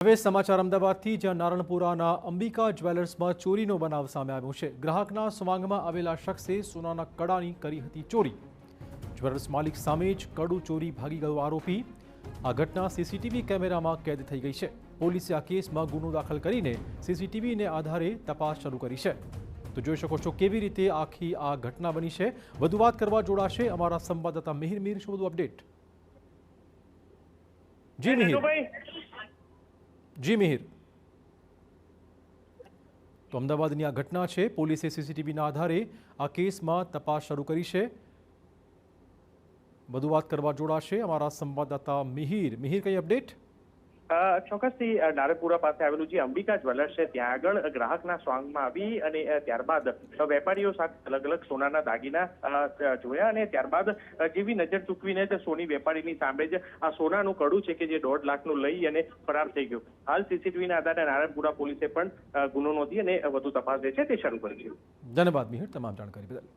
હવે સમાચાર અમદાવાદથી જ્યાં નારણપુરાના અંબિકા જ્વેલર્સમાં ચોરીનો બનાવ સામે આવ્યો છે। ગ્રાહકના સ્વાંગમાં આવેલા શખ્સે સોનાના કડાની કરી હતી ચોરી। જ્વેલર્સ માલિક સામે જ કડું ચોરી ભાગી ગયો આરોપી। આ ઘટના સીસીટીવી કેમેરામાં કેદ થઈ ગઈ છે। પોલીસે આ કેસમાં ગુનો દાખલ કરીને સીસીટીવીને આધારે તપાસ શરૂ કરી છે। તો જોઈ શકો છો કેવી રીતે આખી આ ઘટના બની છે। વધુ વાત કરવા જોડાશે અમારા સંવાદદાતા મિહિર। મિહિર, શું વધુ અપડેટ? જી મિહિર। જી મિહિર, તો અમદાવાદની આ ઘટના છે। પોલીસે સીસીટીવીના આધારે આ કેસમાં તપાસ શરૂ કરી છે। વધુ વાત કરવા જોડાશે અમારા સંવાદદાતા મિહિર। મિહિર, કઈ અપડેટ? ચોક્કસથી નારણપુરા પાસે આવેલું જે અંબિકા જ્વેલર્સ છે ત્યાં આગળ ગ્રાહકના સ્વાંગમાં આવી અને ત્યારબાદ વેપારીઓ સાથે અલગ અલગ સોનાના દાગીના જોયા અને ત્યારબાદ જેવી નજર ચૂકવીને જ સોની વેપારીની સામે જ આ સોનાનું કડું છે કે જે 1.5 લાખનું લઈ અને ફરાર થઈ ગયું। હાલ સીસીટીવીના આધારે નારણપુરા પોલીસે પણ ગુનો નોંધી અને વધુ તપાસ જે છે તે શરૂ કરી છે। ધન્યવાદ મિહિર, તમામ જાણકારી બદલ।